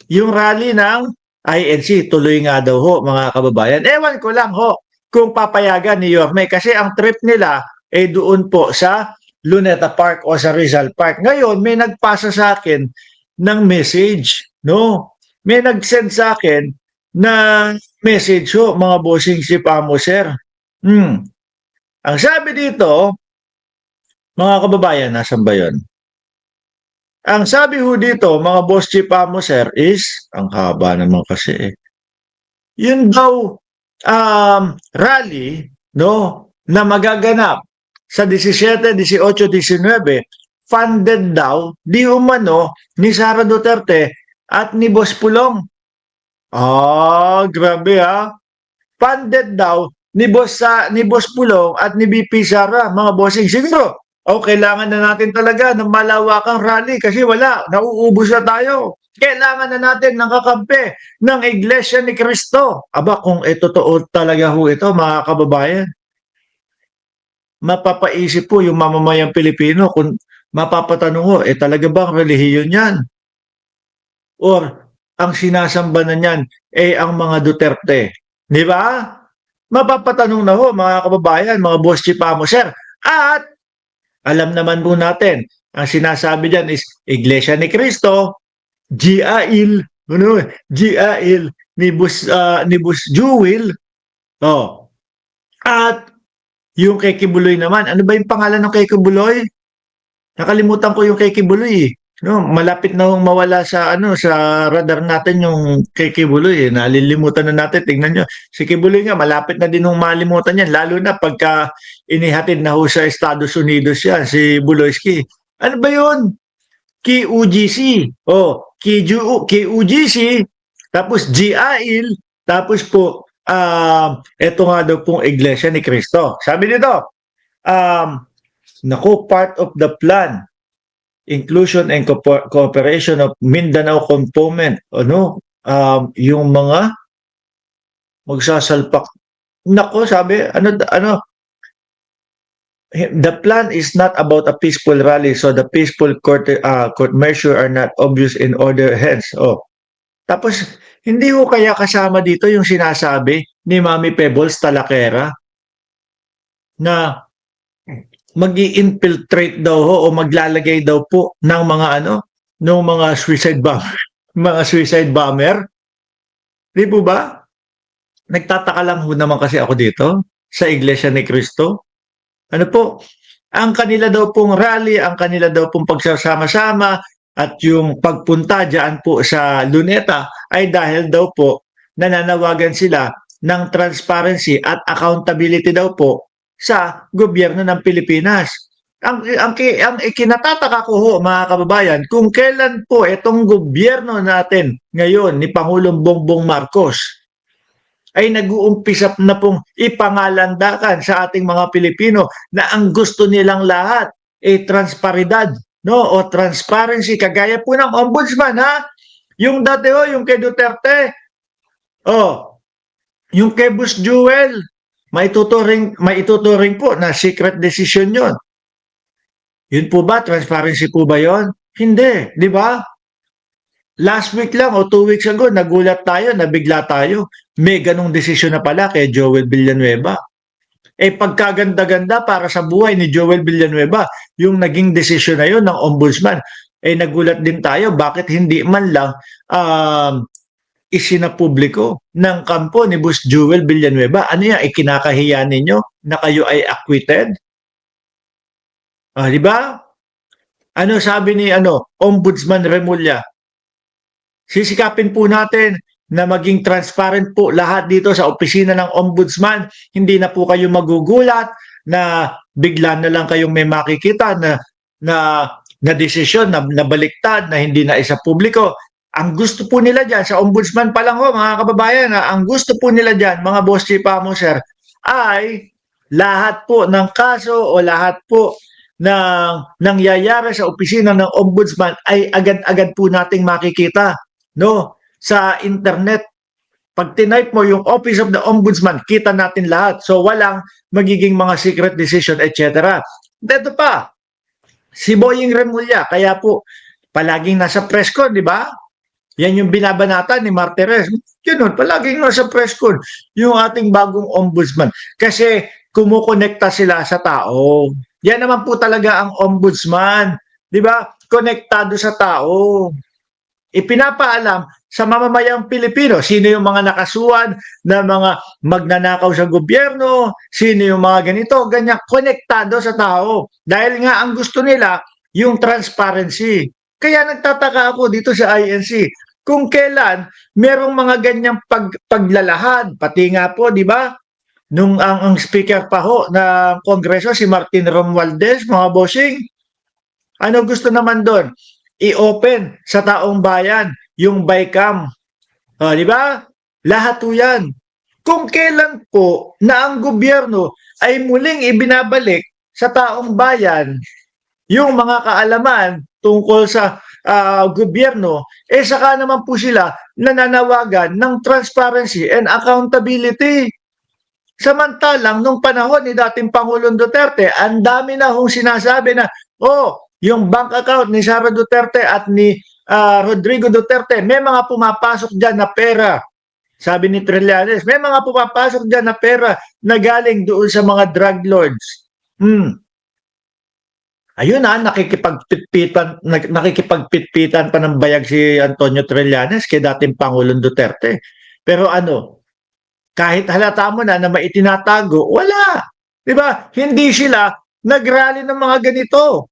yung rally ng INC, tuloy nga daw ho, mga kababayan. Ewan ko lang ho kung papayagan ni Yorme kasi ang trip nila ay doon po sa Luneta Park o sa Rizal Park. Ngayon, may nagpasa sa akin ng message, no? May nag-send sa akin na message ho, mga bossing si Pamo, sir. Ang sabi dito, mga kababayan, nasan ba yun? Ang sabi ho dito, mga boss chief Pamo, sir, is, ang haba naman kasi eh. Yun daw, rally, no, na magaganap sa 17, 18, 19, funded daw, di umano, ni Sara Duterte at ni Boss Pulong. Grabe ha. Funded daw ni Boss Pulong at ni BP Sara, mga bossing. Siguro, kailangan na natin talaga ng malawakang rally kasi wala, nauubos na tayo. Kailangan na natin ng kakampi ng Iglesia ni Cristo. Aba, kung totoo talaga ho ito, mga kababayan, mapapaisip po yung mamamayang Pilipino kung mapapatanong ho, talaga bang relihiyon yan? Or ang sinasamba na niyan ang mga Duterte. Di ba? Mapapatanong na ho, mga kababayan, mga boss chipamo, sir. At alam naman po natin, ang sinasabi diyan is Iglesia ni Cristo, GAIL, ano, GAIL ni Bus Jewel. Oh. At yung kay Kibuloy naman, ano ba yung pangalan ng kay Kibuloy? Nakalimutan ko yung kay Kibuloy eh. No, malapit na hong mawala sa sa radar natin yung kay Kibuloy eh. Nalilimutan na natin. Tingnan nyo. Si Kibuloy nga malapit na din hong malimutan yan lalo na pagka inihatid na ho sa Estados Unidos yan si Buloyski. Ano ba yun? KUGC. KUGC tapos GAIL tapos po eto nga daw pong Iglesia ni Cristo. Sabi dito, naku, part of the plan inclusion and cooperation of Mindanao component, yung mga magsasalpak. Nako, sabi, the plan is not about a peaceful rally, so the peaceful court measure are not obvious in order hence. Tapos, hindi ko kaya kasama dito yung sinasabi ni Mami Pebbles Talakera na mag-i-infiltrate daw ho o maglalagay daw po ng mga ng mga suicide bomber, mga suicide bomber. Di po ba? Nagtataka lang ho naman kasi ako dito sa Iglesia ni Cristo. Ano po? Ang kanila daw pong rally, ang kanila daw pong pagsasama-sama at yung pagpunta diyan po sa Luneta ay dahil daw po nananawagan sila ng transparency at accountability daw po sa gobyerno ng Pilipinas. Ang ikinatataka ko ho, mga kababayan, kung kailan po itong gobyerno natin ngayon ni Pangulong Bongbong Marcos ay nag-uumpisa na pong ipangalandakan sa ating mga Pilipino na ang gusto nilang lahat ay transparidad, no? O transparency kagaya po ng ombudsman, ha? Yung dati yung kay Duterte, yung kay Bus Jewel, maituturing po na secret decision yon. Yun po ba? Transparency po ba yon? Hindi, di ba? Last week lang o 2 weeks ago, nagulat tayo, nabigla tayo. May ganong desisyon na pala kay Joel Villanueva. Pagkaganda-ganda para sa buhay ni Joel Villanueva, yung naging desisyon na yun ng ombudsman, nagulat din tayo, bakit hindi man lang isinapubliko ng kampo ni Boss Joel Villanueva. Ano yan? Ikinakahiya ninyo na kayo ay acquitted? Di ba? Ano sabi ni Ombudsman Remulla? Sisikapin po natin na maging transparent po lahat dito sa opisina ng Ombudsman. Hindi na po kayo magugulat na bigla na lang kayong may makikita na desisyon na baliktad na hindi na isa publiko. Ang gusto po nila dyan, sa ombudsman pa lang mga kababayan, ang gusto po nila dyan, mga boss chipamo, sir, ay lahat po ng kaso o lahat po ng nangyayari sa opisina ng ombudsman ay agad-agad po nating makikita, no? Sa internet, pag tinype mo yung Office of the Ombudsman, kita natin lahat. So walang magiging mga secret decision, etc. Dito pa, si Boying Remulla, kaya po palaging nasa press con, di ba? Yan yung binabanatan ni Martires. Ganun, palaging nasa press con yung ating bagong ombudsman. Kasi kumukonekta sila sa tao. Yan naman po talaga ang ombudsman. Di ba? Konektado sa tao. Ipinapaalam sa mamamayang Pilipino sino yung mga nakasuhan na mga magnanakaw sa gobyerno, sino yung mga ganito, ganyan, konektado sa tao. Dahil nga ang gusto nila, yung transparency. Kaya nagtataka ako dito sa INC, kung kailan merong mga ganyang paglalahad, pati nga po, di ba, nung ang speaker pa ho ng Kongreso, si Martin Romualdez, mga bossing, ano gusto naman doon? I-open sa taong bayan yung BICAM. Di ba? Lahat po yan. Kung kailan po na ang gobyerno ay muling ibinabalik sa taong bayan yung mga kaalaman tungkol sa gobyerno, saka naman po sila nananawagan ng transparency and accountability. Samantalang nung panahon ni dating Pangulong Duterte, ang dami na hong sinasabi na, yung bank account ni Sara Duterte at ni Rodrigo Duterte, may mga pumapasok dyan na pera. Sabi ni Trillanes, may mga pumapasok dyan na pera na galing doon sa mga drug lords. Ayun nakikipagpitpitan pa ng bayag si Antonio Trillanes kay dating Pangulong Duterte. Pero kahit halata mo na maitinatago, wala. Di ba? Hindi sila nagrally ng mga ganito.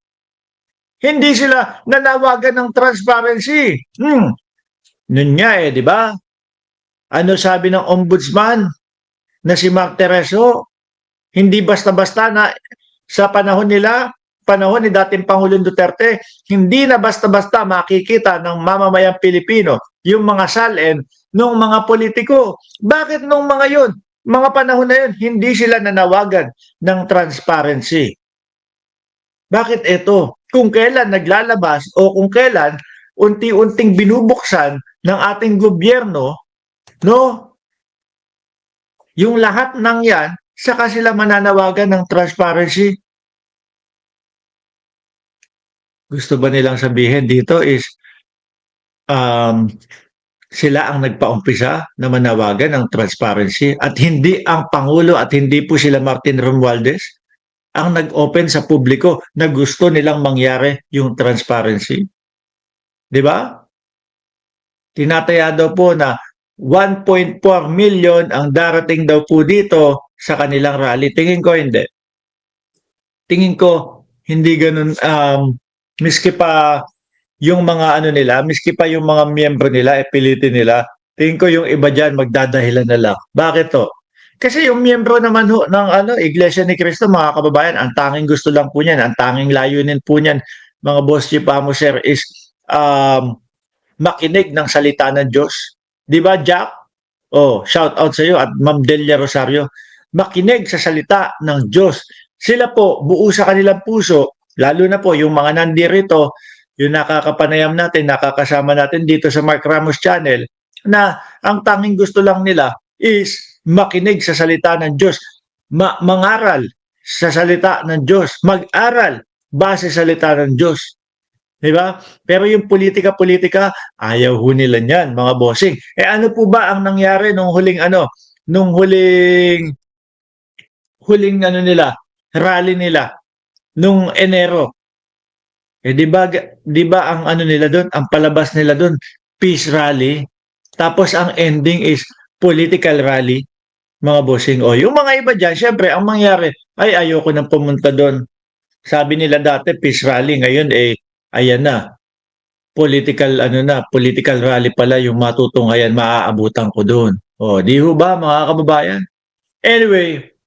Hindi sila nanawagan ng transparency. Nun nga di ba? Ano sabi ng ombudsman na si Mark Tereso? Hindi basta-basta na sa panahon nila, panahon ni dating Pangulong Duterte, hindi na basta-basta makikita ng mamamayang Pilipino yung mga salin ng mga politiko. Bakit nung mga yun, mga panahon na yun, hindi sila nanawagan ng transparency? Bakit ito? Kung kailan naglalabas o kung kailan unti-unting binubuksan ng ating gobyerno, no? Yung lahat ng yan, saka sila mananawagan ng transparency. Gusto ba nilang sabihin dito is sila ang nagpaumpisa na manawagan ng transparency at hindi ang Pangulo at hindi po sila Martin Romualdez ang nag-open sa publiko na gusto nilang mangyari yung transparency. Di ba? Tinataya daw po na 1.4 million ang darating daw po dito sa kanilang rally. Tingin ko hindi. Tingin ko hindi ganun miski pa yung mga nila, miski pa yung mga miyembro nila, pilitin nila, tingin ko yung iba dyan magdadahilan na lang. Bakit to? Kasi yung miyembro naman ng Iglesia ni Cristo, mga kababayan, ang tanging gusto lang po niyan, ang tanging layunin po niyan, mga boss chief sir, is makinig ng salita ng Diyos. Di ba, Jack? Shout out sa iyo at Ma'am Delia Rosario. Makinig sa salita ng Diyos. Sila po, buo sa kanilang puso, lalo na po yung mga nandirito, yung nakakapanayam natin, nakakasama natin dito sa Mark Ramos Channel, na ang tanging gusto lang nila is makinig sa salita ng Diyos, mangaral sa salita ng Diyos, mag-aral base sa salita ng Diyos. Diba? Pero yung politika-politika, ayaw ho nila niyan, mga bossing. Ano po ba ang nangyari nung huling nila, rally nila, nung Enero? Di ba ang nila doon, ang palabas nila doon, peace rally, tapos ang ending is political rally, mga bossing. Yung mga iba dyan, syempre, ang mangyari, ay ayoko nang pumunta doon. Sabi nila dati, peace rally, ngayon ayan na, political rally pala yung matutunghayan, maaabutan ko doon. Di ho ba mga kababayan? Anyway,